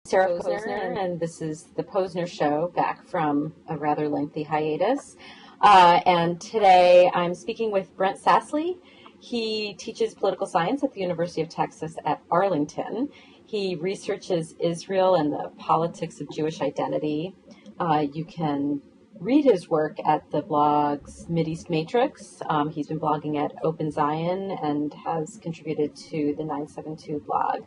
Sarah Posner, and this is the Posner Show, back from a rather lengthy hiatus. And today I'm speaking with Brent Sasley. He teaches political science at the University of Texas at Arlington. He researches Israel and the politics of Jewish identity. You can read his work at the blog's Mideast Matrix. He's been blogging at Open Zion and has contributed to the 972 blog.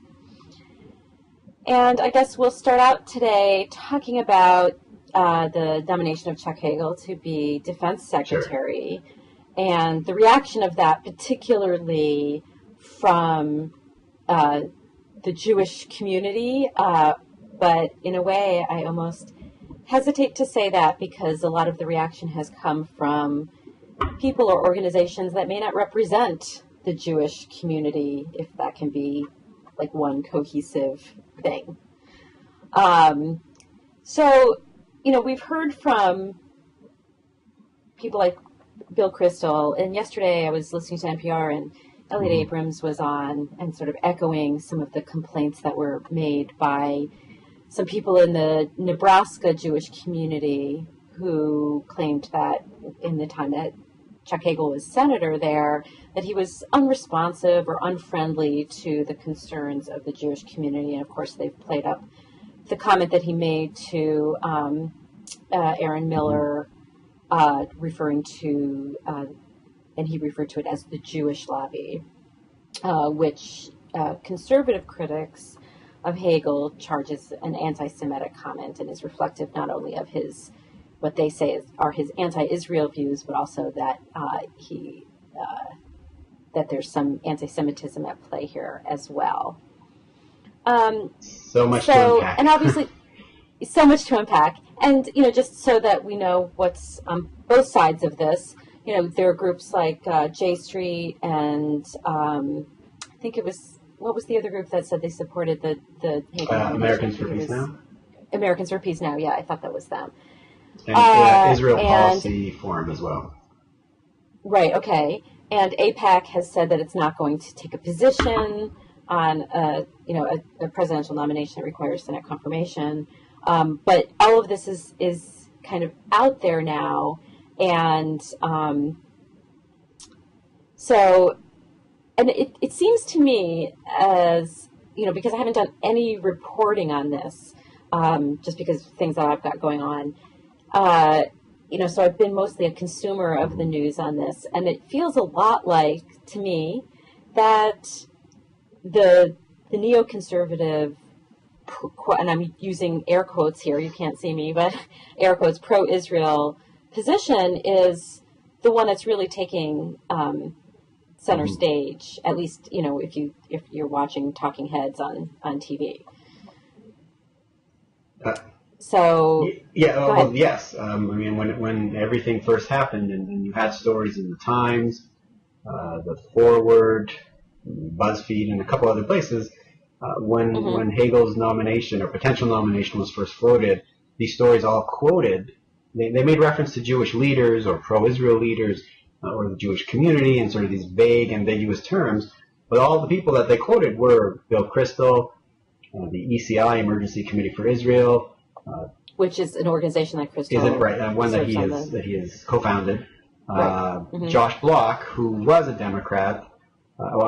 And I guess we'll start out today talking about the nomination of Chuck Hagel to be Defense Secretary, and the reaction of that, particularly from the Jewish community. But in a way, I almost hesitate to say that, because a lot of the reaction has come from people or organizations that may not represent the Jewish community, if that can be like one cohesive thing. So, we've heard from people like Bill Kristol, and yesterday I was listening to NPR and Elliot Abrams was on and sort of echoing some of the complaints that were made by some people in the Nebraska Jewish community who claimed that in the time that Chuck Hagel was senator there, that he was unresponsive or unfriendly to the concerns of the Jewish community. And of course, they've played up the comment that he made to Aaron Miller, referring to, and he referred to it as the Jewish lobby, which conservative critics of Hagel charges an anti-Semitic comment, and is reflective not only of his, what they say are his anti-Israel views, but also that that there's some anti-Semitism at play here as well. So much to unpack. And obviously, so much to unpack. And, just so that we know what's on both sides of this, there are groups like J Street and I think it was, what was the other group that said they supported the Americans for Peace Now? Americans for Peace Now, yeah, I thought that was them. And Israel Policy Forum as well. Right, okay. And AIPAC has said that it's not going to take a position on a presidential nomination that requires Senate confirmation. But all of this is kind of out there now. And it seems to me as, because I haven't done any reporting on this, just because of things that I've got going on, so I've been mostly a consumer of the news on this, and it feels a lot like, to me, that the neoconservative, and I'm using air quotes here, you can't see me, but air quotes, pro-Israel position is the one that's really taking center stage, at least, if you're watching talking heads on TV. Yes. When everything first happened, and you had stories in the Times, the Forward, BuzzFeed, and a couple other places, when Hagel's nomination or potential nomination was first floated, these stories all quoted. They made reference to Jewish leaders or pro-Israel leaders or the Jewish community in sort of these vague, ambiguous terms. But all the people that they quoted were Bill Kristol, the ECI, Emergency Committee for Israel, which is an organization that Kristol is it right? One that he is co-founded. Right. Josh Block, who was a Democrat,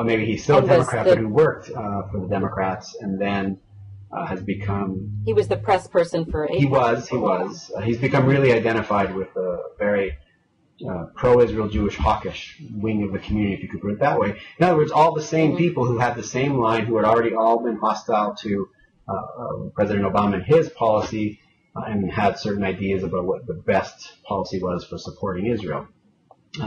maybe he's still a Democrat, but who worked for the Democrats, and then has become. He was the press person for AIPAC. He was. He's become really identified with a very pro-Israel Jewish hawkish wing of the community, if you could put it that way. In other words, all the same people who had the same line, who had already all been hostile to President Obama and his policy, and had certain ideas about what the best policy was for supporting Israel.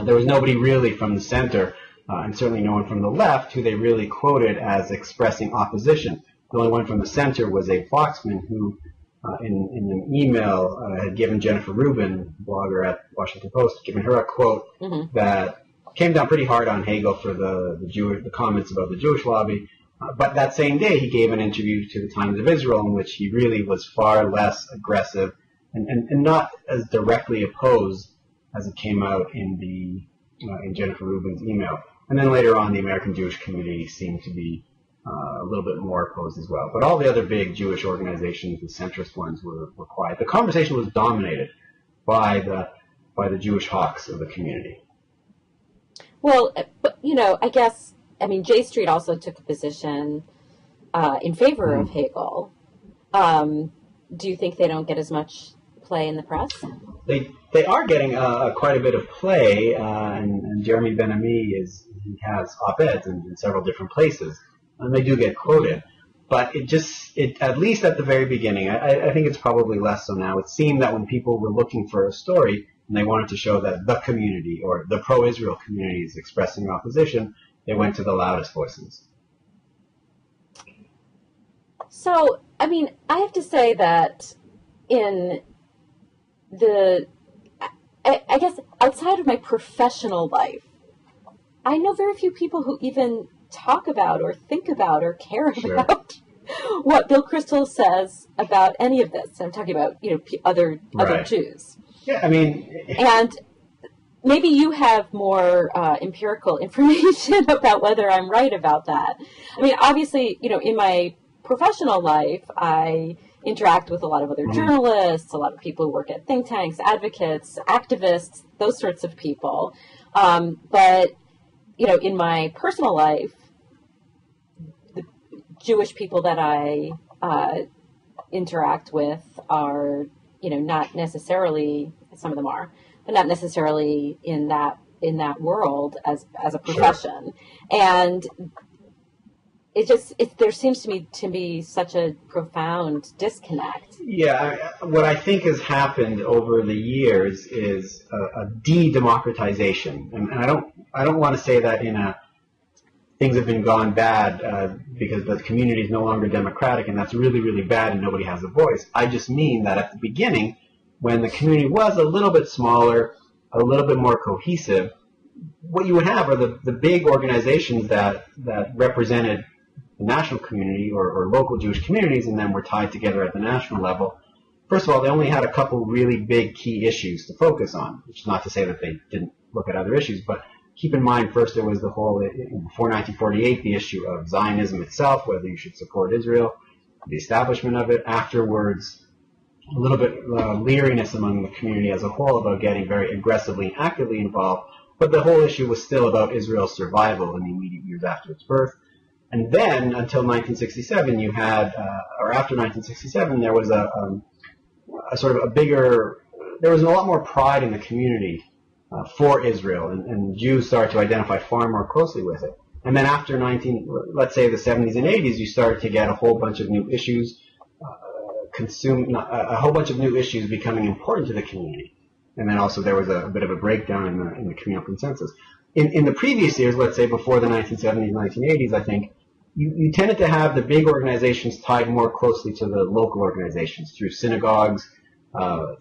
There was nobody really from the center, and certainly no one from the left, who they really quoted as expressing opposition. The only one from the center was Abe Foxman, who in an email had given Jennifer Rubin, blogger at Washington Post, given her a quote that came down pretty hard on Hagel for the comments about the Jewish lobby. But that same day, he gave an interview to the Times of Israel in which he really was far less aggressive and not as directly opposed as it came out in Jennifer Rubin's email. And then later on, the American Jewish community seemed to be a little bit more opposed as well. But all the other big Jewish organizations, the centrist ones, were quiet. The conversation was dominated by the Jewish hawks of the community. Well, but, I guess, J Street also took a position in favor of Hagel. Do you think they don't get as much play in the press? They are getting quite a bit of play, and Jeremy Ben-Ami has op-eds in several different places, and they do get quoted. But it at least at the very beginning, I think it's probably less so now. It seemed that when people were looking for a story and they wanted to show that the community or the pro-Israel community is expressing opposition, they went to the loudest voices. So, I have to say that in I guess outside of my professional life, I know very few people who even talk about or think about or care about what Bill Kristol says about any of this. I'm talking about, other Jews. Yeah, and maybe you have more empirical information about whether I'm right about that. Obviously, in my professional life, I interact with a lot of other journalists, a lot of people who work at think tanks, advocates, activists, those sorts of people. But, in my personal life, the Jewish people that I interact with are, not necessarily, some of them are, but not necessarily in that world as a profession. Sure. And there seems to be such a profound disconnect. Yeah, what I think has happened over the years is a de-democratization, and I don't want to say that things have been gone bad because the community is no longer democratic, and that's really, really bad, and nobody has a voice. I just mean that at the beginning, when the community was a little bit smaller, a little bit more cohesive, what you would have are the big organizations that represented the national community or local Jewish communities, and then were tied together at the national level. First of all, they only had a couple really big key issues to focus on, which is not to say that they didn't look at other issues, but keep in mind, first there was the whole, before 1948, the issue of Zionism itself, whether you should support Israel, the establishment of it. Afterwards, a little bit leeriness among the community as a whole about getting very aggressively and actively involved, but the whole issue was still about Israel's survival in the immediate years after its birth. And then, until 1967, you had, or after 1967, there was there was a lot more pride in the community for Israel, and Jews started to identify far more closely with it. And then after let's say the 70s and 80s, you started to get a whole bunch of new issues, a whole bunch of new issues becoming important to the community. And then also there was a bit of a breakdown in the communal consensus. In the previous years, let's say before the 1970s, 1980s, I think, you tended to have the big organizations tied more closely to the local organizations through synagogues,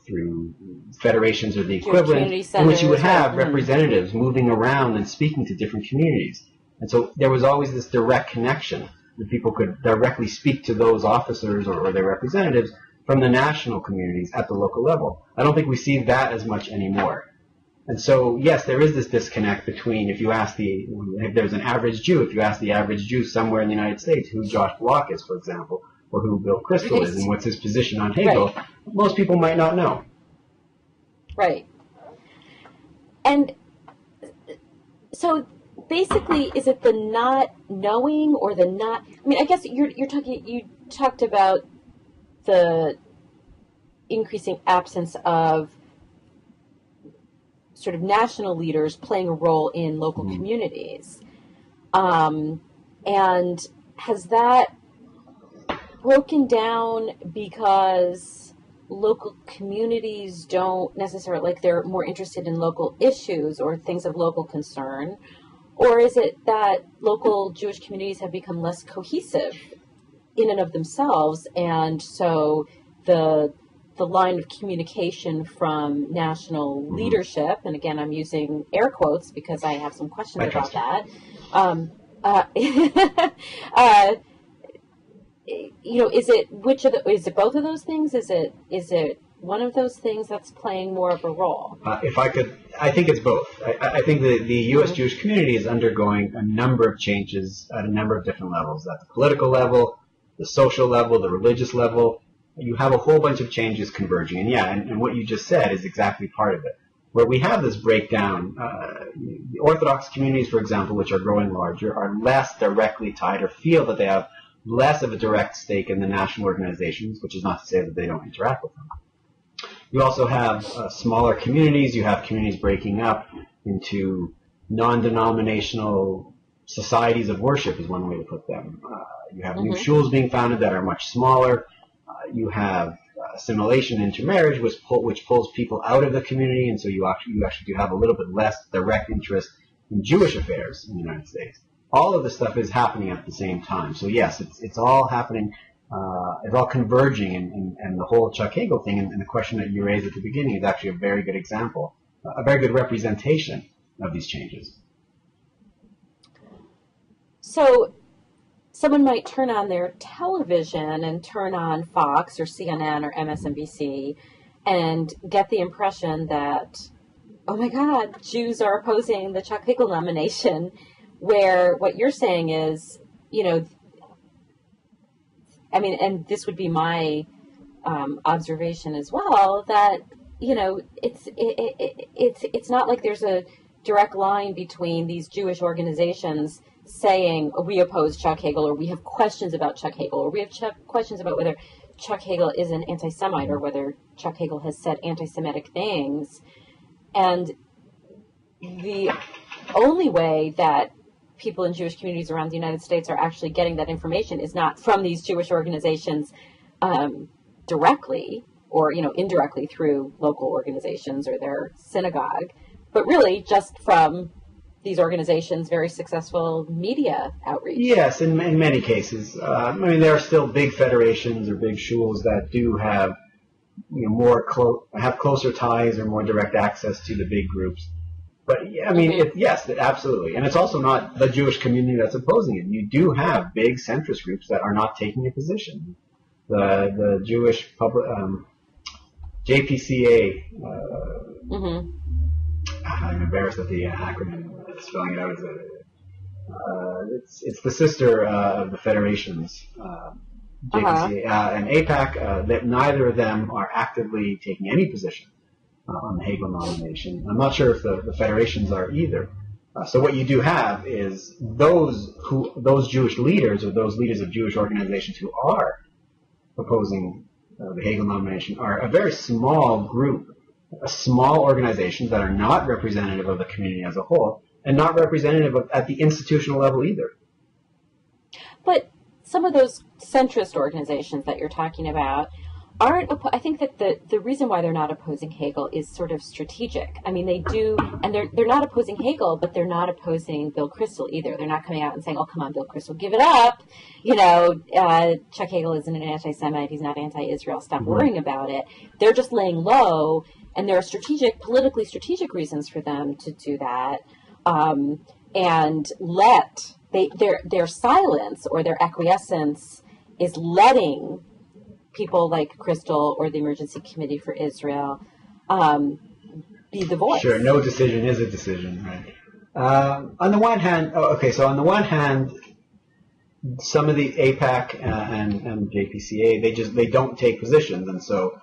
through federations or the equivalent, in which you would have representatives moving around and speaking to different communities. And so there was always this direct connection that people could directly speak to those officers or their representatives from the national communities at the local level. I don't think we see that as much anymore. And so, yes, there is this disconnect between, if there's an average Jew, if you ask the average Jew somewhere in the United States who Josh Block is, for example, or who Bill Kristol is, and what's his position on Hagel, most people might not know. Right. And so, basically, is it the not knowing or the not? I guess you talked about the increasing absence of sort of national leaders playing a role in local communities. And has that broken down because local communities don't necessarily, they're more interested in local issues or things of local concern? Or is it that local Jewish communities have become less cohesive in and of themselves, and so the line of communication from national leadership, and again, I'm using air quotes because I have some questions about that. Is it both of those things? Is it one of those things that's playing more of a role? If I could, I think it's both. I think the U.S. Jewish community is undergoing a number of changes at a number of different levels. At the political level, the social level, the religious level. You have a whole bunch of changes converging. And and what you just said is exactly part of it. Where we have this breakdown, the Orthodox communities, for example, which are growing larger, are less directly tied or feel that they have less of a direct stake in the national organizations, which is not to say that they don't interact with them. You also have smaller communities. You have communities breaking up into non-denominational societies of worship is one way to put them. You have new shuls being founded that are much smaller. You have assimilation, intermarriage, which pulls people out of the community, and so you actually do have a little bit less direct interest in Jewish affairs in the United States. All of this stuff is happening at the same time. So yes, it's all happening. It's all converging, and the whole Chuck Hagel thing and the question that you raised at the beginning is actually a very good example, a very good representation of these changes. So someone might turn on their television and turn on Fox or CNN or MSNBC and get the impression that, oh my God, Jews are opposing the Chuck Hagel nomination, where what you're saying is, I mean, and this would be my observation as well, that, it's not like there's a direct line between these Jewish organizations saying, oh, we oppose Chuck Hagel, or we have questions about Chuck Hagel, or we have questions about whether Chuck Hagel is an anti-Semite, or whether Chuck Hagel has said anti-Semitic things. And the only way that people in Jewish communities around the United States are actually getting that information is not from these Jewish organizations directly, or indirectly through local organizations or their synagogue, but really just from these organizations' very successful media outreach. Yes, in many cases. I mean, there are still big federations or big shuls that do have have closer ties or more direct access to the big groups. But I mean, yes, absolutely. And it's also not the Jewish community that's opposing it. You do have big centrist groups that are not taking a position. The Jewish public JPCA. I'm embarrassed at the acronym. Spelling it out as it's the sister of the federations, JPCA and AIPAC. That neither of them are actively taking any position on the Hagel nomination. I'm not sure if the federations are either. So what you do have is those Jewish leaders, or those leaders of Jewish organizations who are opposing the Hagel nomination, are a very small group, a small organizations that are not representative of the community as a whole, and not representative at the institutional level either. But some of those centrist organizations that you're talking about aren't, I think that the reason why they're not opposing Hagel is sort of strategic. I mean, they do, and they're not opposing Hagel, but they're not opposing Bill Kristol either. They're not coming out and saying, oh, come on, Bill Kristol, give it up. Chuck Hagel isn't an anti-Semite, he's not anti-Israel, stop worrying about it. They're just laying low, and there are politically strategic reasons for them to do that. And their silence or their acquiescence is letting people like Kristol or the Emergency Committee for Israel be the voice. Sure, no decision is a decision, right? On the one hand, some of the AIPAC and JPCA, they don't take positions, and so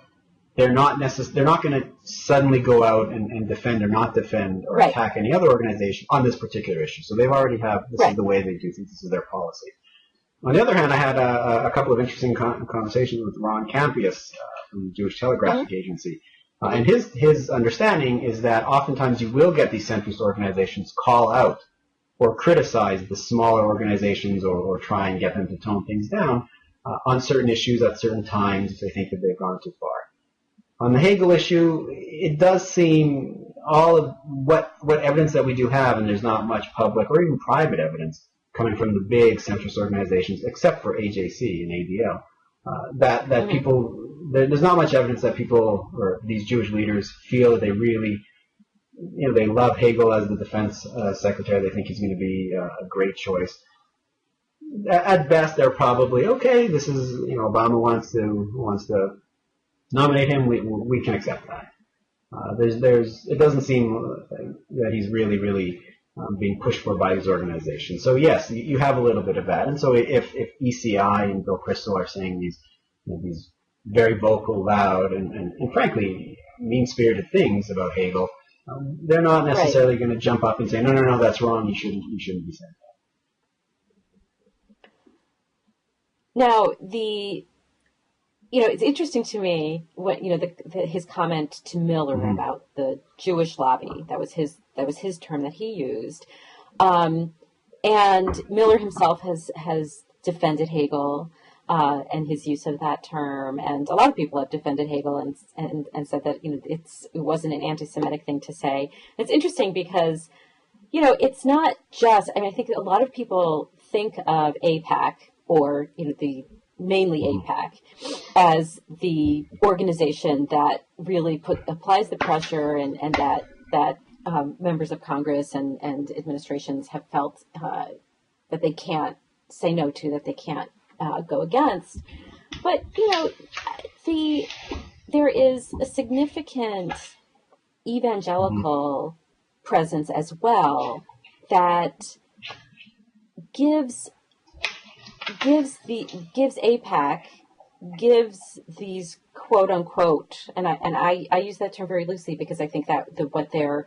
they're not going to suddenly go out and defend or not defend or attack any other organization on this particular issue. So they've already this is the way they do things. This is their policy. On the other hand, I had a couple of interesting conversations with Ron Campius from the Jewish Telegraphic Agency. And his understanding is that oftentimes you will get these centrist organizations call out or criticize the smaller organizations or try and get them to tone things down on certain issues at certain times if they think that they've gone too far. On the Hagel issue, it does seem all of what evidence that we do have, and there's not much public or even private evidence coming from the big centrist organizations, except for AJC and ADL, that people, there's not much evidence that people or these Jewish leaders feel that they really, they love Hagel as the defense secretary. They think he's going to be a great choice. At best, they're probably okay. This is, Obama wants to nominate him, we can accept that. It doesn't seem that he's really being pushed for by his organization. So yes, you have a little bit of that. And so if ECI and Bill Kristol are saying these very vocal, loud, and frankly mean-spirited things about Hagel, they're not necessarily going to jump up and say, no, that's wrong. You shouldn't be saying that. Now, it's interesting to me what his comment to Miller about the Jewish lobby. That was his term that he used, and Miller himself has defended Hagel and his use of that term, and a lot of people have defended Hagel and said that it wasn't an anti-Semitic thing to say. It's interesting because it's not just. I think a lot of people think of AIPAC or mainly AIPAC as the organization that really applies the pressure and that members of Congress and administrations have felt that they can't say no to, that they can't go against. But there is a significant evangelical presence as well that gives AIPAC, gives these quote unquote, and I use that term very loosely because I think that what their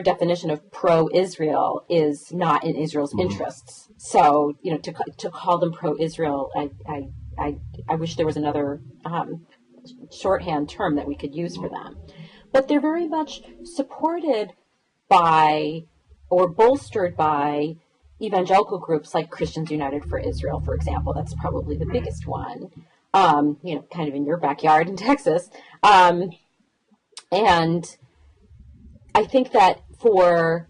definition of pro-Israel is not in Israel's interests. So to call them pro-Israel, I wish there was another shorthand term that we could use for them. But they're very much supported by or bolstered by evangelical groups like Christians United for Israel, for example. That's probably the biggest one, kind of in your backyard in Texas. And I think that for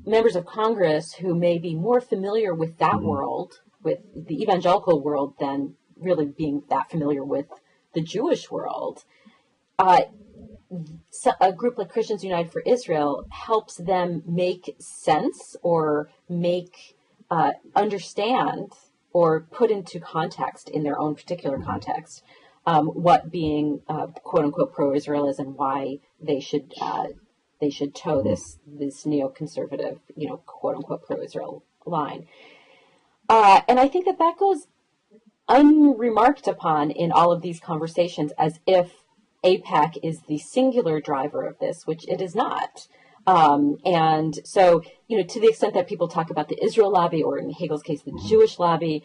members of Congress who may be more familiar with that world, with the evangelical world, than really being that familiar with the Jewish world, a group like Christians United for Israel helps them make sense or make understand or put into context in their own particular context what being quote unquote pro-Israel is and why they should toe this neoconservative quote unquote pro-Israel line. And I think that goes unremarked upon in all of these conversations, as if AIPAC is the singular driver of this, which it is not. And so, to the extent that people talk about the Israel lobby, or in Hagel's case, the Jewish lobby,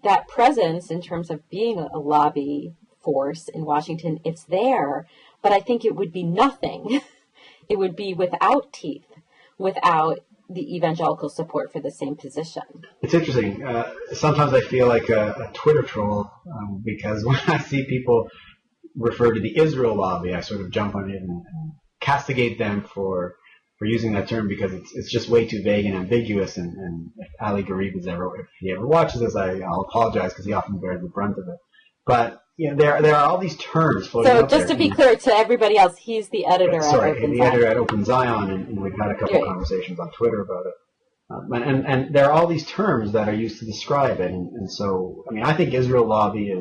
that presence in terms of being a lobby force in Washington, it's there, but I think it would be nothing. It would be without teeth, without the evangelical support for the same position. It's interesting. Sometimes I feel like a Twitter troll because when I see people refer to the Israel lobby, I sort of jump on it and castigate them for using that term because it's just way too vague and ambiguous. And if Ali Garib if he ever watches this, I'll apologize because he often bears the brunt of it. But there are all these terms floating out there. So just to be clear to everybody else, he's the editor at Open Zion. Editor at Open Zion, and we've had a couple of conversations on Twitter about it. And there are all these terms that are used to describe it. And so, I think Israel lobby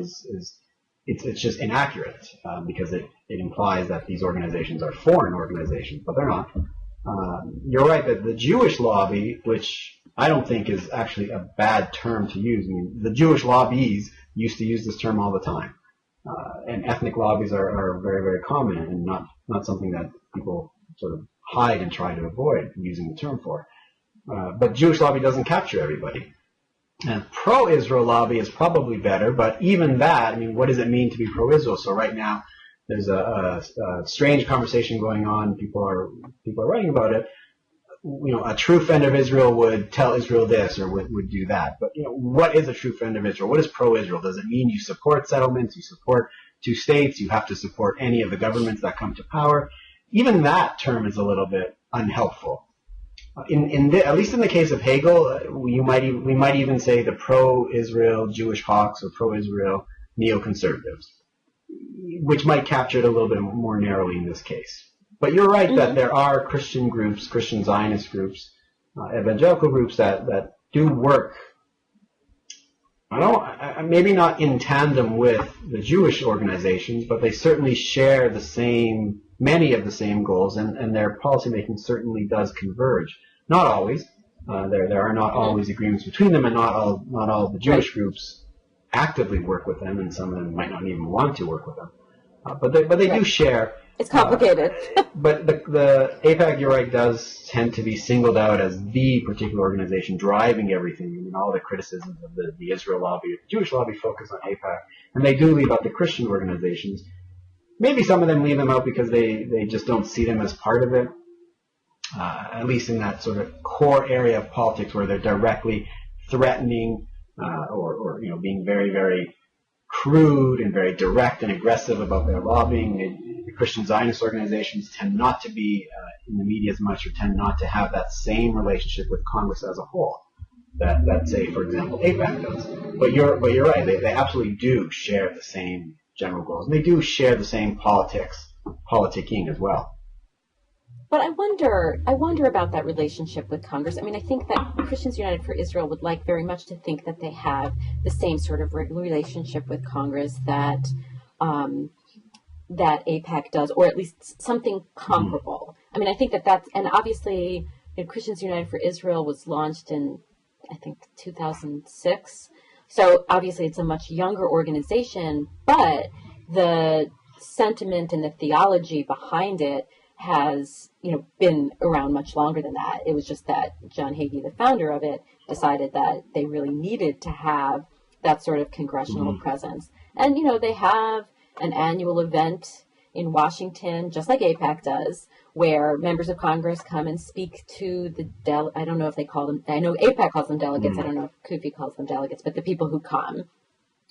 it's just inaccurate because it implies that these organizations are foreign organizations, but they're not. You're right that the Jewish lobby, which I don't think is actually a bad term to use. The Jewish lobbies used to use this term all the time. And ethnic lobbies are very, very common and not something that people sort of hide and try to avoid using the term for. But Jewish lobby doesn't capture everybody. And pro-Israel lobby is probably better, but even that, what does it mean to be pro-Israel? So right now, there's a strange conversation going on. People are writing about it. A true friend of Israel would tell Israel this or would do that. But what is a true friend of Israel? What is pro-Israel? Does it mean you support settlements? You support two states? You have to support any of the governments that come to power? Even that term is a little bit unhelpful. At least in the case of Hegel, we might even say the pro-Israel Jewish hawks or pro-Israel neoconservatives, which might capture it a little bit more narrowly in this case. But you're right that there are Christian groups, Christian Zionist groups, evangelical groups that do work. I maybe not in tandem with the Jewish organizations, but they certainly share many of the same goals, and their policymaking certainly does converge. Not always. There are not always agreements between them, and not all the Jewish groups actively work with them, and some of them might not even want to work with them. But they do share. It's complicated. But the AIPAC, you're right, does tend to be singled out as the particular organization driving everything. I mean, all the criticisms of the Israel lobby, the Jewish lobby focus on AIPAC, and they do leave out the Christian organizations. Maybe some of them leave them out because they just don't see them as part of it, at least in that sort of core area of politics where they're directly threatening or being very, very crude and very direct and aggressive about their lobbying. The Christian Zionist organizations tend not to be in the media as much, or tend not to have that same relationship with Congress as a whole that say, for example, AIPAC does. But you're right. They absolutely do share the same general goals, and they do share the same politicking as well. But I wonder about that relationship with Congress. I mean, I think that Christians United for Israel would like very much to think that they have the same sort of relationship with Congress that AIPAC does, or at least something comparable. I mean, I think that's, and obviously, Christians United for Israel was launched in, I think, 2006. So obviously, it's a much younger organization, but the sentiment and the theology behind it has, been around much longer than that. It was just that John Hagel, the founder of it, decided that they really needed to have that sort of congressional presence. And, they have an annual event in Washington, just like AIPAC does, where members of Congress come and speak to the I don't know if they call them, I know AIPAC calls them delegates, I don't know if CUFI calls them delegates, but the people who come.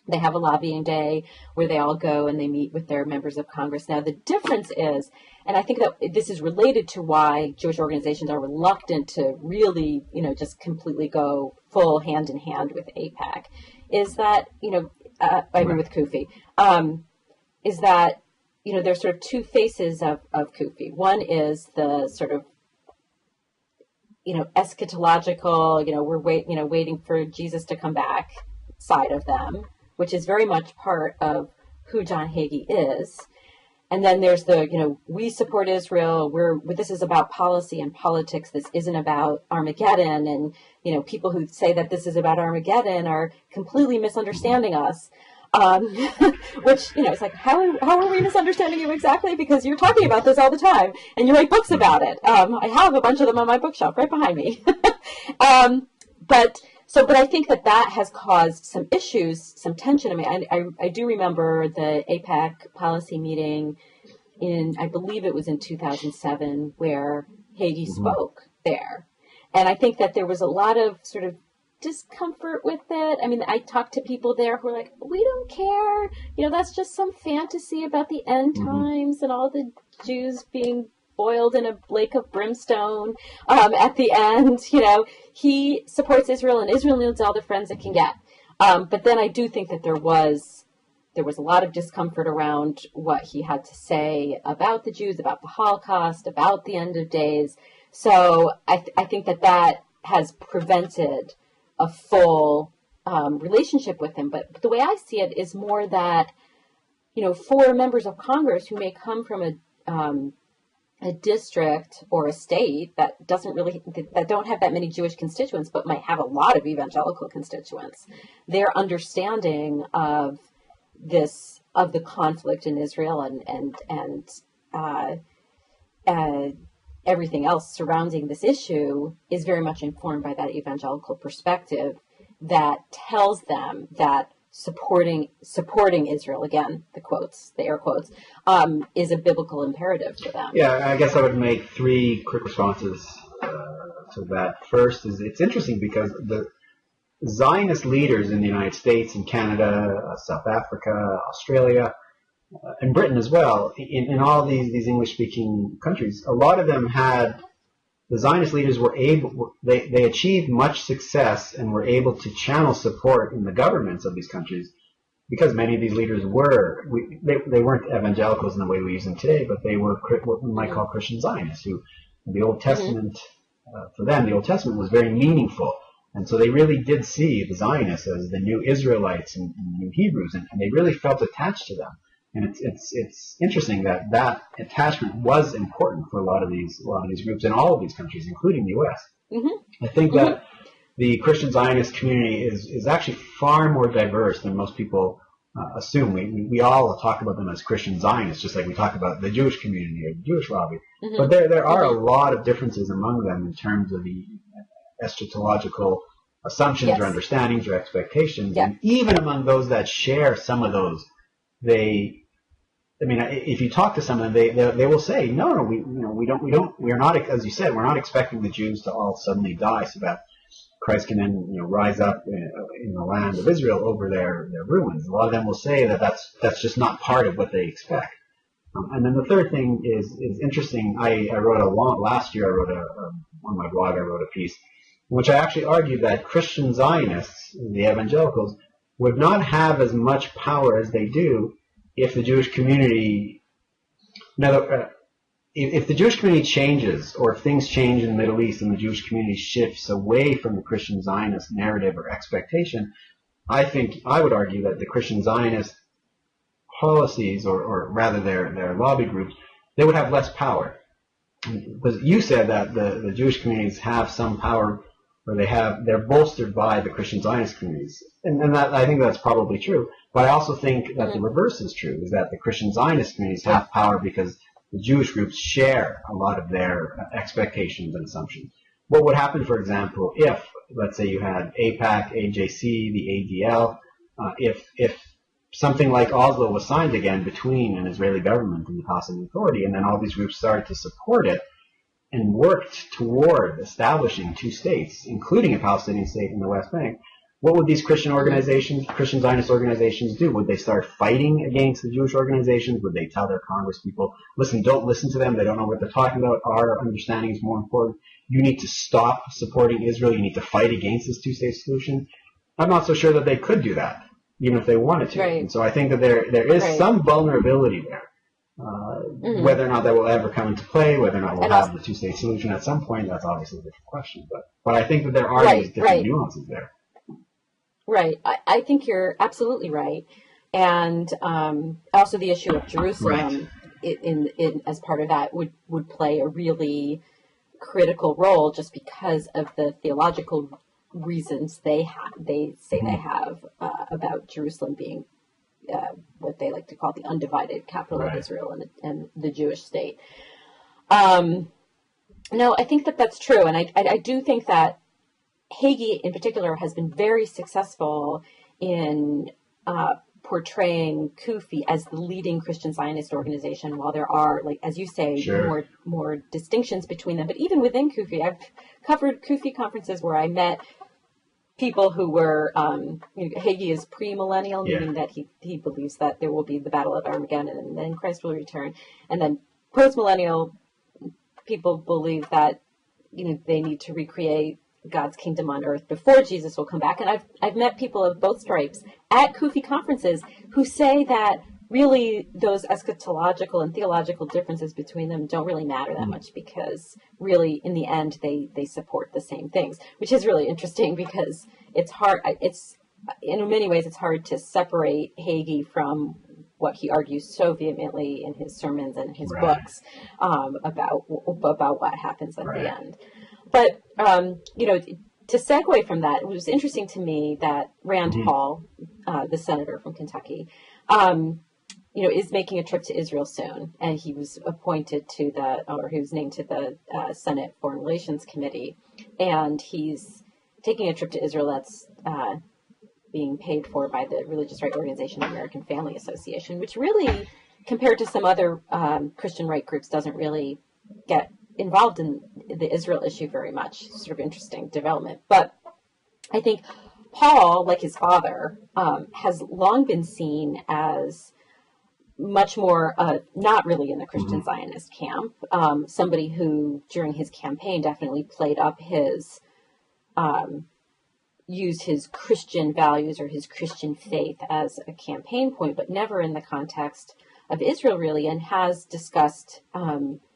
They have a lobbying day where they all go and they meet with their members of Congress. Now, the difference is, and I think that this is related to why Jewish organizations are reluctant to really, just completely go full hand in hand with AIPAC, is that, I agree with CUFI, is that, there's sort of two faces of CUFI. One is the sort of, eschatological, we're waiting for Jesus to come back side of them, which is very much part of who John Hagel is. And then there's the, we support Israel. This is about policy and politics. This isn't about Armageddon. And, people who say that this is about Armageddon are completely misunderstanding us. Which, it's like, how are we misunderstanding you exactly? Because you're talking about this all the time and you write books about it. I have a bunch of them on my bookshelf right behind me. But I think that has caused some issues, some tension. I mean, I do remember the AIPAC policy meeting I believe it was in 2007, where Hagel spoke there. And I think that there was a lot of sort of discomfort with it. I mean, I talked to people there who were like, we don't care. That's just some fantasy about the end times and all the Jews being boiled in a lake of brimstone at the end. He supports Israel, and Israel needs all the friends it can get. But then I do think that there was a lot of discomfort around what he had to say about the Jews, about the Holocaust, about the end of days. So I think that has prevented a full relationship with him. But the way I see it is more that, for members of Congress who may come from a district or a state that don't have that many Jewish constituents, but might have a lot of evangelical constituents, their understanding of the conflict in Israel and everything else surrounding this issue is very much informed by that evangelical perspective that tells them that supporting Israel, again, the air quotes, is a biblical imperative for them. Yeah, I guess I would make three quick responses to that. First is, it's interesting because the Zionist leaders in the United States and Canada, South Africa, Australia, and Britain as well, in all these English-speaking countries, a lot of them the Zionist leaders they achieved much success and were able to channel support in the governments of these countries because many of these leaders they weren't evangelicals in the way we use them today, but they were what we might call Christian Zionists, who the Old Testament, for them, the Old Testament was very meaningful. And so they really did see the Zionists as the new Israelites and new Hebrews, and they really felt attached to them. And it's interesting that that attachment was important for a lot of these groups in all of these countries, including the U.S. I think that the Christian Zionist community is actually far more diverse than most people assume. We all talk about them as Christian Zionists, just like we talk about the Jewish community or the Jewish lobby. But there are a lot of differences among them in terms of the eschatological assumptions or understandings or expectations. And even among those that share some of those, if you talk to some of them, they will say, no, we're not, as you said, we're not expecting the Jews to all suddenly die so that Christ can then rise up in the land of Israel over their ruins. A lot of them will say that that's just not part of what they expect. And then the third thing is interesting. Last year I wrote on my blog, I wrote a piece in which I actually argued that Christian Zionists, the evangelicals, would not have as much power as they do if the Jewish community, if the Jewish community changes, or if things change in the Middle East and the Jewish community shifts away from the Christian Zionist narrative or expectation, I would argue that the Christian Zionist policies, or rather their lobby groups, they would have less power. Because you said that the Jewish communities have some power, or they're bolstered by the Christian Zionist communities. And that, I think that's probably true. But I also think that the reverse is true, is that the Christian Zionist communities have power because the Jewish groups share a lot of their expectations and assumptions. What would happen, for example, if, let's say you had AIPAC, AJC, the ADL, if something like Oslo was signed again between an Israeli government and the Palestinian Authority, and then all these groups started to support it and worked toward establishing two states, including a Palestinian state in the West Bank, what would these Christian Zionist organizations do? Would they start fighting against the Jewish organizations? Would they tell their Congress people, listen, don't listen to them, they don't know what they're talking about, our understanding is more important, you need to stop supporting Israel, you need to fight against this two-state solution? I'm not so sure that they could do that, even if they wanted to. Right. And so I think that there is some vulnerability there. Whether or not that will ever come into play, whether or not we'll have the two-state solution at some point, that's obviously a different question. But I think that there are these different nuances there. Right. I think you're absolutely right. And also the issue of Jerusalem in as part of that would play a really critical role, just because of the theological reasons they have about Jerusalem being what they like to call the undivided capital of Israel and the Jewish state. No, I think that that's true. And I do think that Hagel in particular has been very successful in portraying CUFI as the leading Christian Zionist organization, while there are, like, as you say, more distinctions between them. But even within CUFI, I've covered CUFI conferences where I met people who were, Hagel is premillennial, meaning that he believes that there will be the Battle of Armageddon and then Christ will return. And then postmillennial people believe that, they need to recreate God's kingdom on earth before Jesus will come back. And I've met people of both stripes at CUFI conferences who say that really those eschatological and theological differences between them don't really matter that much, because really in the end they support the same things, which is really interesting, because it's hard. It's in many ways it's hard to separate Hagel from what he argues so vehemently in his sermons and his books about what happens at the end. But, to segue from that, it was interesting to me that Rand Paul, the senator from Kentucky, is making a trip to Israel soon. And he was appointed he was named to the Senate Foreign Relations Committee. And he's taking a trip to Israel that's being paid for by the religious right organization American Family Association, which really, compared to some other Christian right groups, doesn't really get involved in the Israel issue very much. Sort of interesting development. But I think Paul, like his father, has long been seen as much more not really in the Christian Zionist camp. Somebody who, during his campaign, definitely played up his, used his Christian values or his Christian faith as a campaign point, but never in the context of Israel, really, and has discussed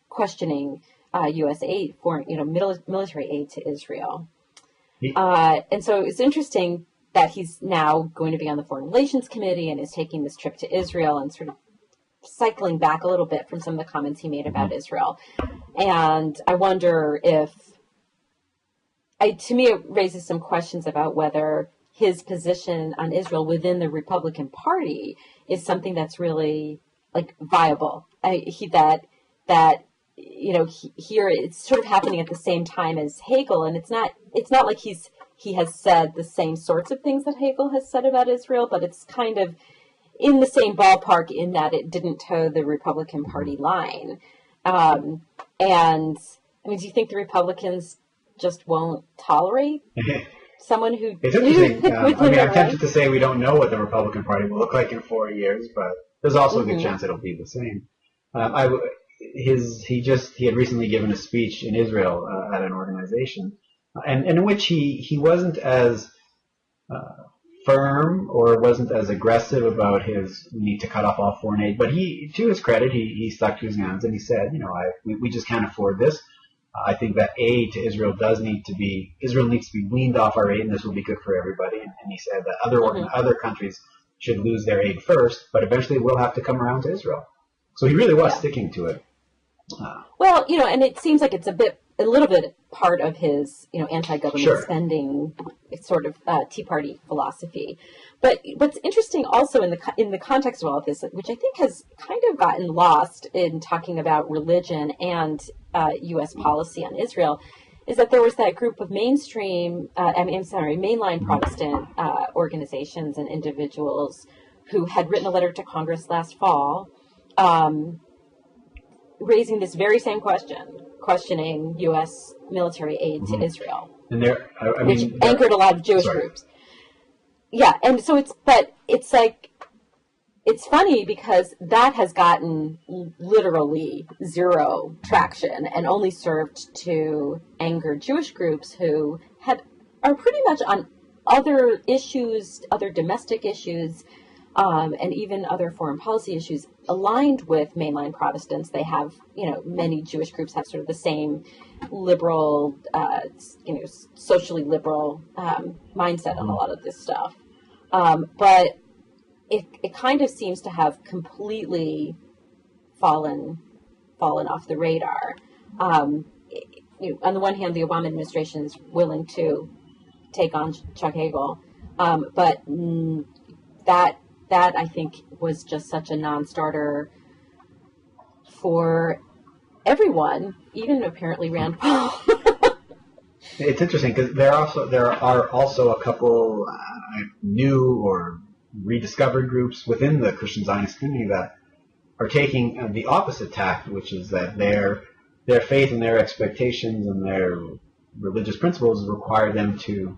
questioning U.S. aid, military aid to Israel. And so it's interesting that he's now going to be on the Foreign Relations Committee and is taking this trip to Israel and sort of cycling back a little bit from some of the comments he made about Israel. And I wonder if, to me, it raises some questions about whether his position on Israel within the Republican Party is something that's really viable. Here it's sort of happening at the same time as Hagel, and it's not like he has said the same sorts of things that Hagel has said about Israel, but it's kind of in the same ballpark in that it didn't toe the Republican Party line. And I mean, do you think the Republicans just won't tolerate someone who? It's interesting. I'm tempted to say we don't know what the Republican Party will look like in 4 years, but there's also a good chance it'll be the same. He had recently given a speech in Israel at an organization, and in which he wasn't as firm or wasn't as aggressive about his need to cut off all foreign aid. But to his credit, he stuck to his guns and he said, we just can't afford this. I think that aid to Israel Israel needs to be weaned off our aid, and this will be good for everybody. And he said that other countries should lose their aid first, but eventually we'll have to come around to Israel. So he really was sticking to it. Well, and it seems like it's a little bit part of his, anti-government spending sort of Tea Party philosophy. But what's interesting also in the context of all of this, which I think has kind of gotten lost in talking about religion and U.S. policy on Israel, is that there was that group of mainline Protestant organizations and individuals who had written a letter to Congress last fall, raising this very same questioning U.S. military aid to Israel, and which anchored a lot of Jewish groups. Yeah, and so it's funny because that has gotten literally zero traction and only served to anger Jewish groups who are pretty much on other issues, other domestic issues, and even other foreign policy issues aligned with mainline Protestants. They have, many Jewish groups have sort of the same liberal, socially liberal mindset on a lot of this stuff. But it kind of seems to have completely fallen off the radar. On the one hand, the Obama administration is willing to take on Chuck Hagel, but that I think was just such a non-starter for everyone, even apparently Rand Paul. It's interesting because there are also a couple new or rediscovered groups within the Christian Zionist community that are taking the opposite tack, which is that their faith and their expectations and their religious principles require them to,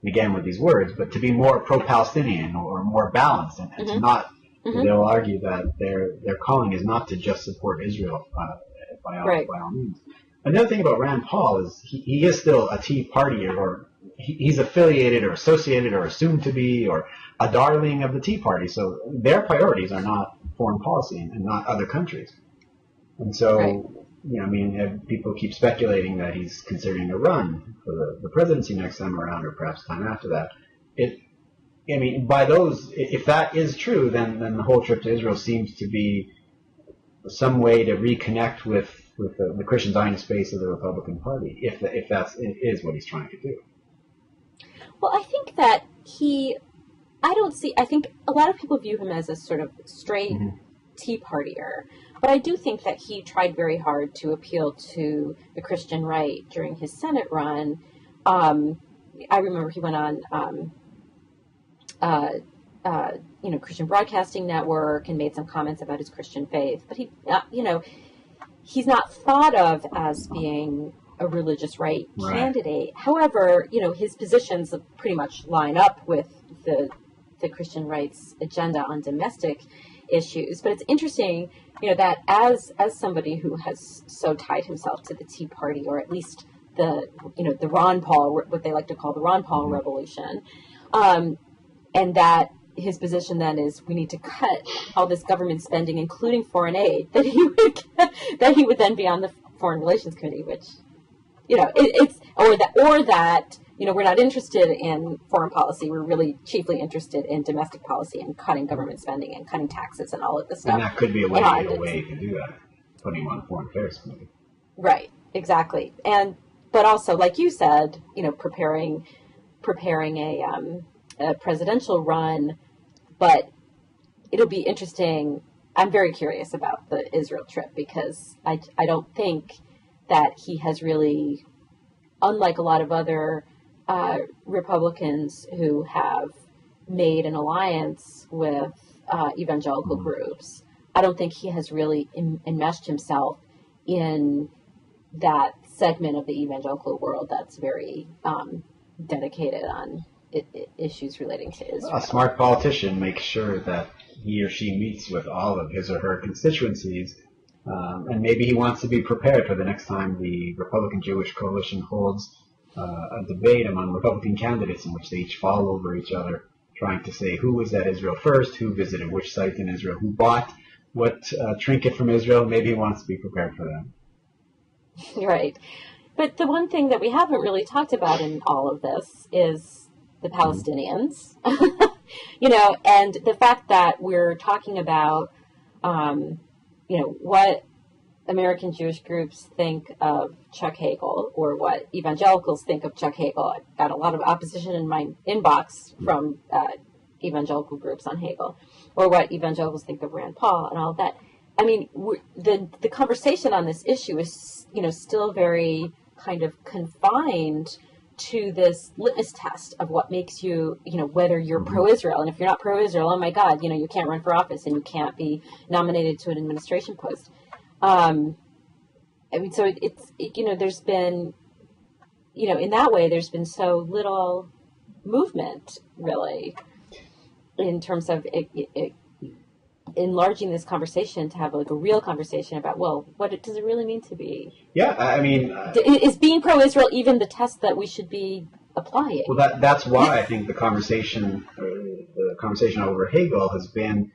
again with these words, but to be more pro-Palestinian or more balanced, and to not. They'll argue that their calling is not to just support Israel by all means. Another thing about Rand Paul is he is still a Tea Partier, or he's affiliated or associated or assumed to be, or a darling of the Tea Party. So their priorities are not foreign policy and not other countries. And so, people keep speculating that he's considering a run for the presidency next time around, or perhaps time after that. If that is true, then the whole trip to Israel seems to be some way to reconnect with the Christian Zionist base of the Republican Party, if that is what he's trying to do. Well, I think that I think a lot of people view him as a sort of straight Tea Partier, but I do think that he tried very hard to appeal to the Christian right during his Senate run. I remember he went on Christian Broadcasting Network and made some comments about his Christian faith, but he's not thought of as being a religious right candidate. However, his positions pretty much line up with the Christian right's agenda on domestic issues. But it's interesting, that as somebody who has so tied himself to the Tea Party, or at least the Ron Paul, what they like to call the Ron Paul revolution, and that his position then is we need to cut all this government spending, including foreign aid, that he would then be on the Foreign Relations Committee, which, it's or that we're not interested in foreign policy. We're really chiefly interested in domestic policy and cutting government spending and cutting taxes and all of this stuff. And that could be a way to do that, putting him on the Foreign Affairs Committee. Right, exactly. But also, like you said, preparing a presidential run. But it'll be interesting. I'm very curious about the Israel trip because I don't think that he has really, unlike a lot of other Republicans who have made an alliance with evangelical groups, I don't think he has really enmeshed himself in that segment of the evangelical world that's very dedicated on issues relating to Israel. A smart politician makes sure that he or she meets with all of his or her constituencies, and maybe he wants to be prepared for the next time the Republican-Jewish coalition holds a debate among Republican candidates in which they each fall over each other, trying to say who was at Israel first, who visited which site in Israel, who bought what trinket from Israel. Maybe he wants to be prepared for that. Right. But the one thing that we haven't really talked about in all of this is the Palestinians, and the fact that we're talking about, what American Jewish groups think of Chuck Hagel or what evangelicals think of Chuck Hagel. I've got a lot of opposition in my inbox from evangelical groups on Hagel, or what evangelicals think of Rand Paul and all of that. I mean, the conversation on this issue is, still very kind of confined to this litmus test of what makes you, whether you're pro-Israel. And if you're not pro-Israel, oh my God, you can't run for office and you can't be nominated to an administration post. So there's been, in that way, there's been so little movement, really, in terms of enlarging this conversation to have like a real conversation about, well, does it really mean to be? Yeah, I mean, is being pro-Israel even the test that we should be applying? Well, that's why I think the conversation over Hegel has been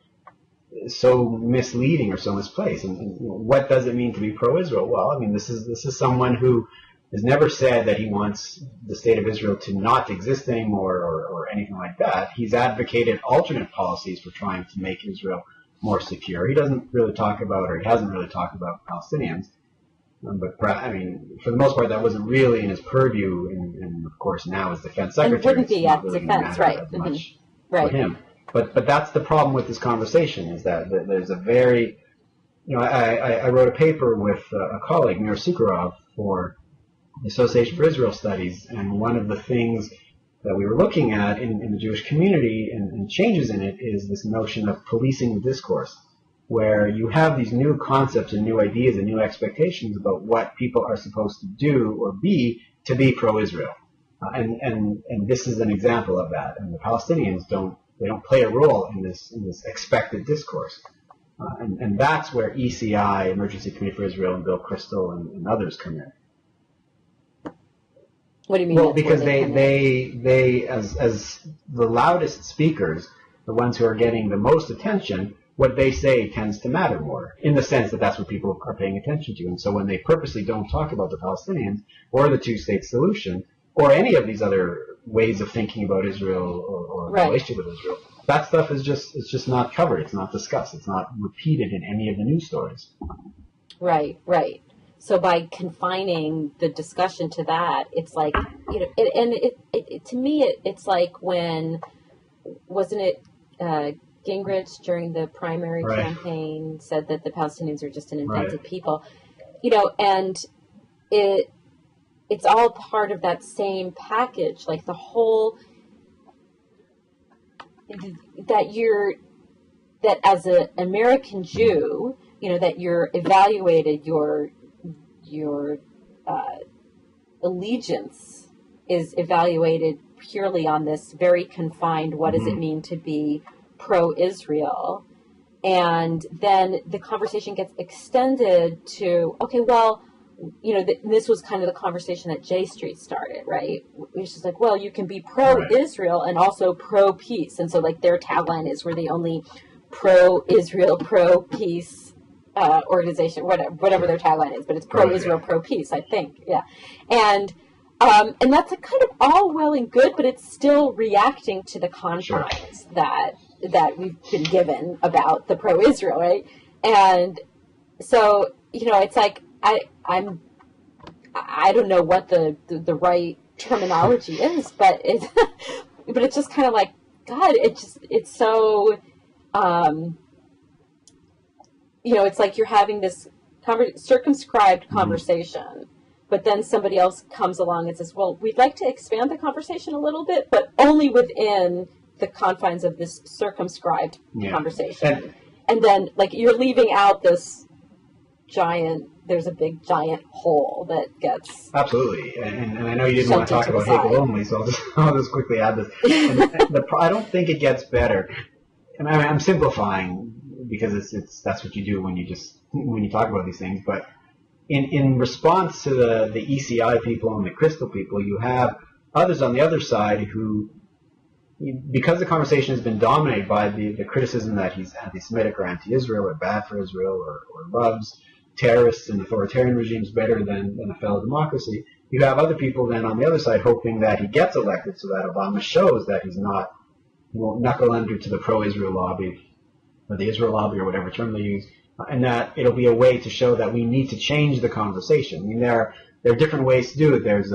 so misleading or so misplaced. And what does it mean to be pro-Israel? Well, I mean, this is someone who has never said that he wants the state of Israel to not exist anymore or anything like that. He's advocated alternate policies for trying to make Israel more secure. He hasn't really talked about Palestinians. But I mean, for the most part, that wasn't really in his purview. And of course, now as defense secretary, and wouldn't be at really defense, right? Much right. For him. But that's the problem with this conversation, is that there's a very, I wrote a paper with a colleague, Mir Sukharov, for the Association for Israel Studies, and one of the things that we were looking at in the Jewish community and changes in it is this notion of policing the discourse, where you have these new concepts and new ideas and new expectations about what people are supposed to do or be to be pro-Israel. And this is an example of that. And the Palestinians don't play a role in this expected discourse. And that's where ECI, Emergency Committee for Israel, and Bill Kristol and others come in. What do you mean? Well, because they as the loudest speakers, the ones who are getting the most attention, what they say tends to matter more, in the sense that that's what people are paying attention to. And so when they purposely don't talk about the Palestinians or the two-state solution or any of these other ways of thinking about Israel or right. relationship with Israel, that stuff is just not covered. It's not discussed. It's not repeated in any of the news stories. Right. So by confining the discussion to that, it's like, to me, it's like when, wasn't it Gingrich during the primary right. campaign said that the Palestinians are just an invented right. people, and it's all part of that same package, like the whole, that as an American Jew, that you're evaluated, your allegiance is evaluated purely on this very confined, what does it mean to be pro-Israel? And then the conversation gets extended to, okay, well, this was kind of the conversation that J Street started, right? It's just like, well, you can be pro-Israel and also pro-peace. And so, like, their tagline is, we're the only pro-Israel, pro-peace organization, whatever their tagline is, but it's pro-Israel, pro-peace, I think, yeah. And And that's a kind of all well and good, but it's still reacting to the confines that we've been given about the pro-Israel, right? And so, it's like I don't know what the right terminology is, but it's just kind of like, God, it's so, it's like you're having this circumscribed conversation, but then somebody else comes along and says, well, we'd like to expand the conversation a little bit, but only within the confines of this circumscribed conversation. And then, like, you're leaving out this there's a big giant hole that gets... Absolutely. And I know you didn't want to talk about Hagel only, so I'll just quickly add this. I don't think it gets better. And I'm simplifying because that's what you do when you talk about these things. But in response to the ECI people and the Crystal people, you have others on the other side who, because the conversation has been dominated by the criticism that he's anti-Semitic or anti-Israel or bad for Israel or loves terrorists and authoritarian regimes better than a fellow democracy, you have other people then on the other side hoping that he gets elected so that Obama shows that he won't knuckle under to the pro-Israel lobby or the Israel lobby or whatever term they use, and that it'll be a way to show that we need to change the conversation. I mean, there are different ways to do it. There's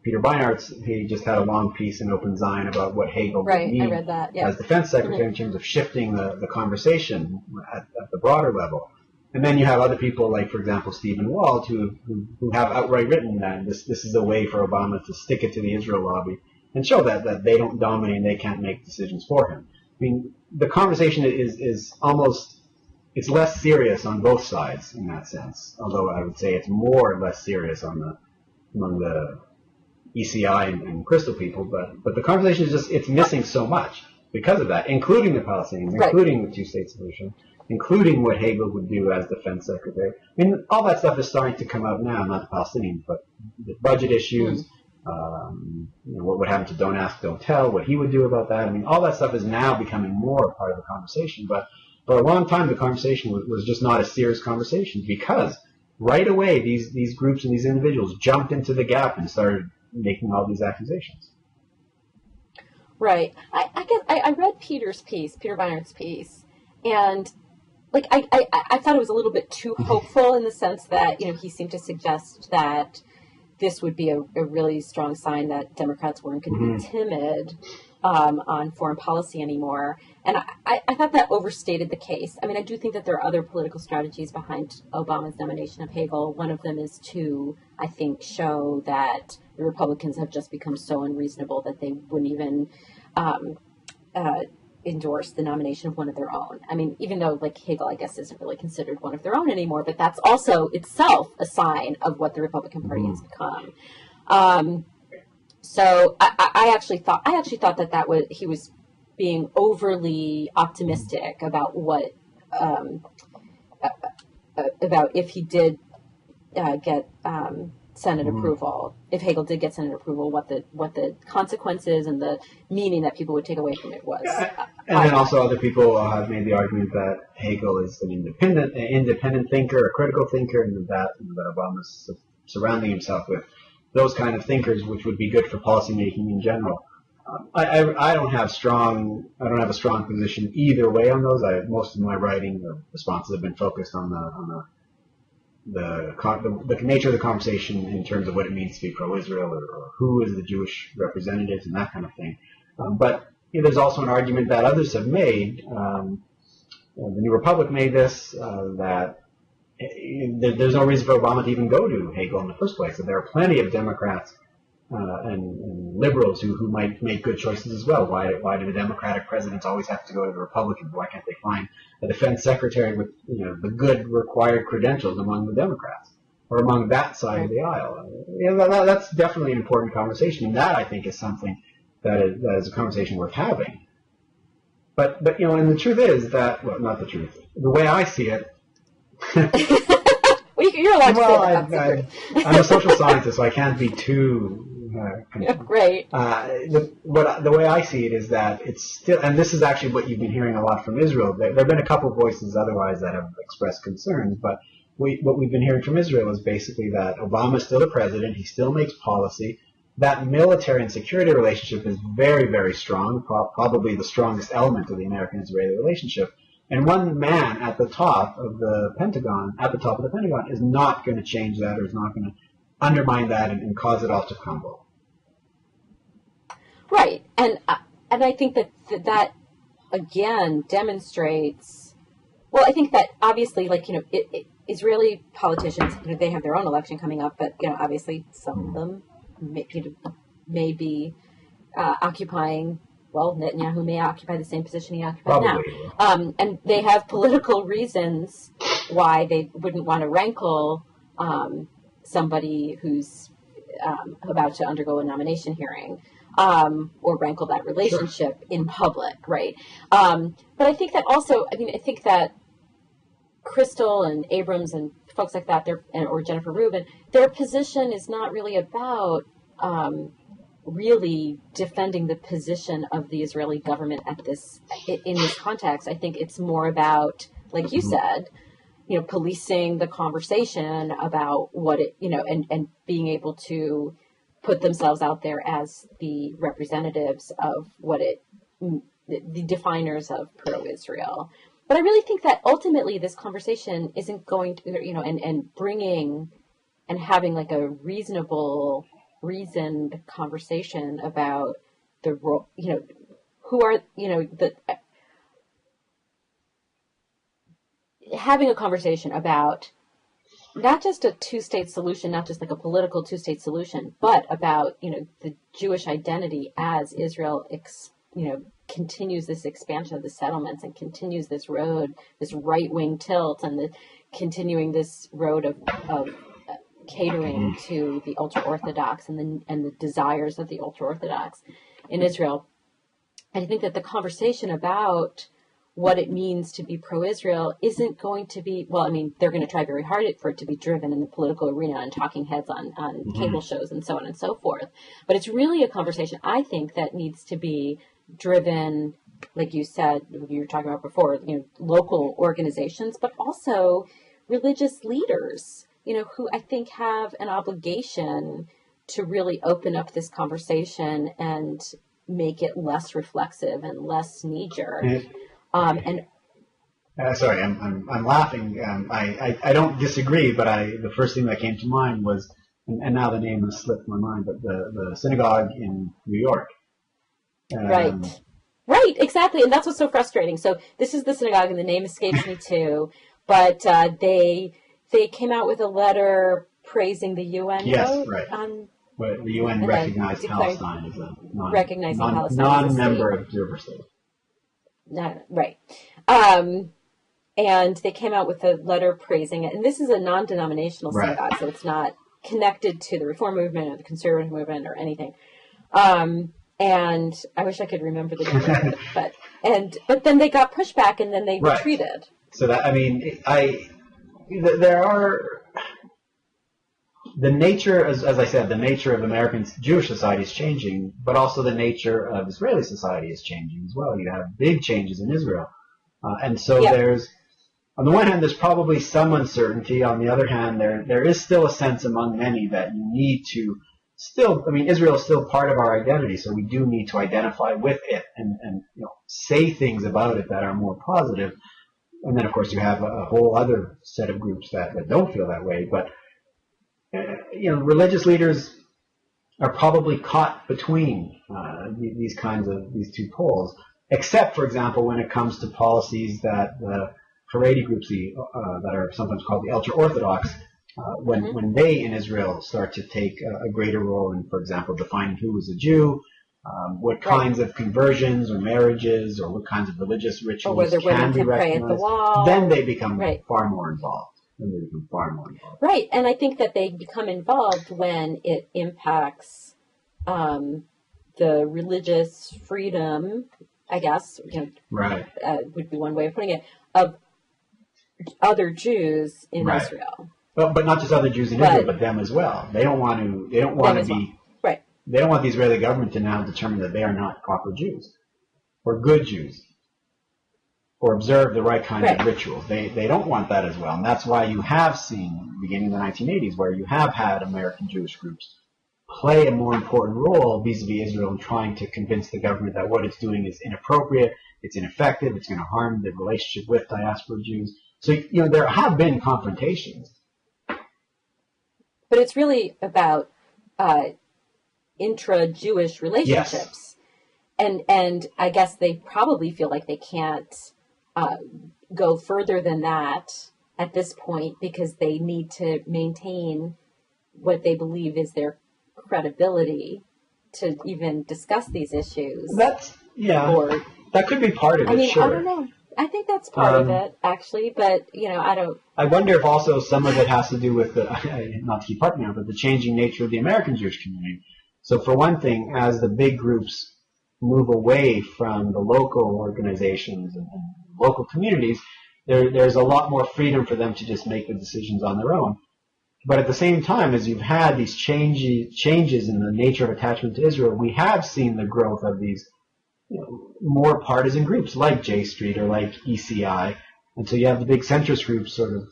Peter Beinart's, he just had a long piece in Open Zion about what Hagel would mean I read that, as defense secretary in terms of shifting the conversation at the broader level. And then you have other people like, for example, Stephen Wald, who have outright written that this is a way for Obama to stick it to the Israel lobby and show that they don't dominate and they can't make decisions for him. I mean, the conversation is almost, it's less serious on both sides in that sense, although I would say it's more or less serious among the ECI and Crystal people, but the conversation is just, it's missing so much because of that, including the Palestinians, including the two-state solution, including what Hagel would do as defense secretary. I mean, all that stuff is starting to come out now, not the Palestinians, but the budget issues, what would happen to Don't Ask, Don't Tell, what he would do about that. I mean, all that stuff is now becoming more part of the conversation, but for a long time the conversation was just not a serious conversation because right away these groups and these individuals jumped into the gap and started making all these accusations. Right. I guess I read Peter Beinart's piece, and like I thought it was a little bit too hopeful in the sense that he seemed to suggest that this would be a really strong sign that Democrats weren't going to be timid on foreign policy anymore. And I thought that overstated the case. I mean, I do think that there are other political strategies behind Obama's nomination of Hagel. One of them is to, I think, show that the Republicans have just become so unreasonable that they wouldn't even endorse the nomination of one of their own. I mean, even though like Hagel, I guess, isn't really considered one of their own anymore, but that's also itself a sign of what the Republican Party has become. So I actually thought that he was being overly optimistic about what about if he did get Senate approval, if Hagel did get Senate approval, what the consequences and the meaning that people would take away from it was. And then also other people have made the argument that Hagel is an independent thinker, a critical thinker, and that Obama's surrounding himself with those kind of thinkers, which would be good for policymaking in general. I don't have a strong position either way on those. Most of my writing or responses have been focused on the nature of the conversation in terms of what it means to be pro-Israel or who is the Jewish representatives and that kind of thing. But there's also an argument that others have made. The New Republic made this, that there's no reason for Obama to even go to Hagel in the first place. That there are plenty of Democrats and liberals who might make good choices as well. Why do the Democratic presidents always have to go to the Republicans? Why can't they find a defense secretary with the good required credentials among the Democrats or among that side of the aisle? That's definitely an important conversation, and that I think is something that is a conversation worth having. But and the truth is that, well, not the truth. The way I see it. Well, you're allowed to say that. I'm a social scientist, so I can't be too great. The way I see it is that it's still, and this is actually what you've been hearing a lot from Israel. There have been a couple of voices otherwise that have expressed concerns, but what we've been hearing from Israel is basically that Obama is still the president, he still makes policy. That military and security relationship is very, very strong, probably the strongest element of the American-Israeli relationship. And one man at the top of the Pentagon, is not going to change that, or is not going to undermine that and cause it all to crumble. Right, and I think that again demonstrates. Well, I think that obviously, like, you know, Israeli politicians, you know, they have their own election coming up, but, you know, obviously some of them may be occupying. Well, Netanyahu may occupy the same position he occupies now. And they have political reasons why they wouldn't want to rankle somebody who's about to undergo a nomination hearing, or rankle that relationship in public, right? But I think that also, I mean, I think that Crystal and Abrams and folks like that, or Jennifer Rubin, their position is not really about really defending the position of the Israeli government in this context. I think it's more about, like you said, you know, policing the conversation about what it, you know, and being able to put themselves out there as the representatives of the definers of pro-Israel. But I really think that ultimately this conversation isn't going to, you know, and bringing and having like a reasoned conversation about the role, you know, who are, you know, having a conversation about not just a two-state solution, not just like a political two-state solution, but about, you know, the Jewish identity as Israel, you know, continues this expansion of the settlements and continues this road, this right-wing tilt, and continuing this road of catering to the ultra-Orthodox and the desires of the ultra-Orthodox in Israel. And I think that the conversation about what it means to be pro-Israel isn't going to be, well, I mean, they're going to try very hard for it to be driven in the political arena and talking heads on cable shows and so on and so forth. But it's really a conversation, I think, that needs to be driven, like you said, you were talking about before, you know, local organizations, but also religious leaders, you know, who I think have an obligation to really open up this conversation and make it less reflexive and less knee-jerk. Sorry, I'm laughing. I don't disagree, but the first thing that came to mind was, and now the name has slipped my mind, but the synagogue in New York. Right, exactly, and that's what's so frustrating. So this is the synagogue, and the name escapes me too, but they came out with a letter praising the UN vote. Right. But the UN recognized Palestine as a non-member observer state. Right. And they came out with a letter praising it. And this is a non-denominational synagogue, so it's not connected to the Reform movement or the Conservative movement or anything. And I wish I could remember the name of it, but then they got pushback and then they retreated. So that, I mean, there are the nature, as I said, the nature of American Jewish society is changing, but also the nature of Israeli society is changing as well. You have big changes in Israel. And so there's, on the one hand, there's probably some uncertainty. On the other hand, there is still a sense among many that you need to still, I mean, Israel is still part of our identity, so we do need to identify with it and you know, say things about it that are more positive. And then, of course, you have a whole other set of groups that don't feel that way. But, you know, religious leaders are probably caught between these two poles, except, for example, when it comes to policies that the Haredi groups, that are sometimes called the ultra-Orthodox, when they in Israel start to take a greater role in, for example, defining who is a Jew, what kinds of conversions or marriages or what kinds of religious rituals or whether women can pray at the wall, then they become far more involved. Right, and I think that they become involved when it impacts the religious freedom, I guess, you know, would be one way of putting it, of other Jews in Israel. But not just other Jews in Israel, but them as well. They don't want to be. Well. They don't want the Israeli government to now determine that they are not proper Jews or good Jews. or observe the right kinds of rituals. They don't want that as well. And that's why you have seen, beginning in the 1980s, where you have had American Jewish groups play a more important role vis-a-vis Israel in trying to convince the government that what it's doing is inappropriate, it's ineffective, it's going to harm the relationship with diaspora Jews. So, there have been confrontations. But it's really about intra-Jewish relationships. Yes. And I guess they probably feel like they can't go further than that at this point because they need to maintain what they believe is their credibility to even discuss these issues. That could be part of it, sure. I don't know. I think that's part of it, actually, but, I don't... I wonder if also some of it has to do with not to keep harping on it, but the changing nature of the American Jewish community. So for one thing, as the big groups move away from the local organizations and local communities, there's a lot more freedom for them to just make the decisions on their own. But at the same time, as you've had these changes in the nature of attachment to Israel, we have seen the growth of these more partisan groups like J Street or like ECI. And so you have the big centrist groups sort of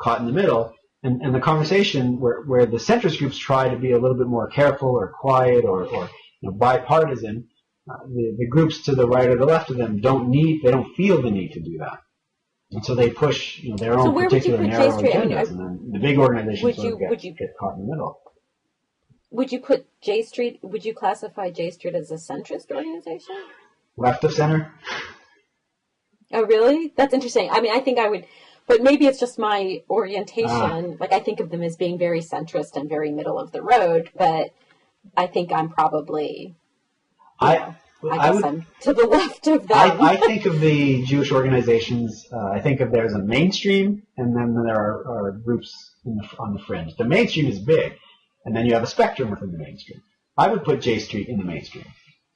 caught in the middle. And the conversation where the centrist groups try to be a little bit more careful or quiet or bipartisan, the groups to the right or the left of them don't feel the need to do that. And so they push their own particular narrow agendas, and then the big organizations get caught in the middle. Would you classify J Street as a centrist organization? Left of center. Oh, really? That's interesting. I think I would, but maybe it's just my orientation. Like, I think of them as being very centrist and very middle of the road, but I think I'm probably, I'm to the left of them. I think of the Jewish organizations, I think of there as a mainstream, and then there are groups on the fringe. The mainstream is big, and then you have a spectrum within the mainstream. I would put J Street in the mainstream,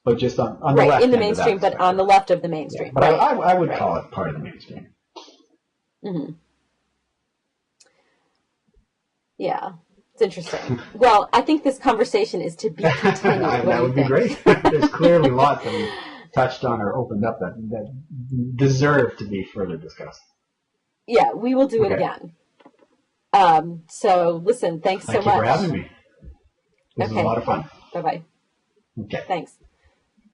but just on the left. Right, in the mainstream, but on the left of the mainstream. Yeah, but I would call it part of the mainstream. Mm-hmm. Yeah. It's interesting. Well, I think this conversation is to be continued. That would be great. There's clearly lots that we touched on or opened up that deserve to be further discussed. Yeah, we will do it again. So, listen, thanks so much. Thank you for having me. This was a lot of fun. Bye-bye. Okay. Thanks.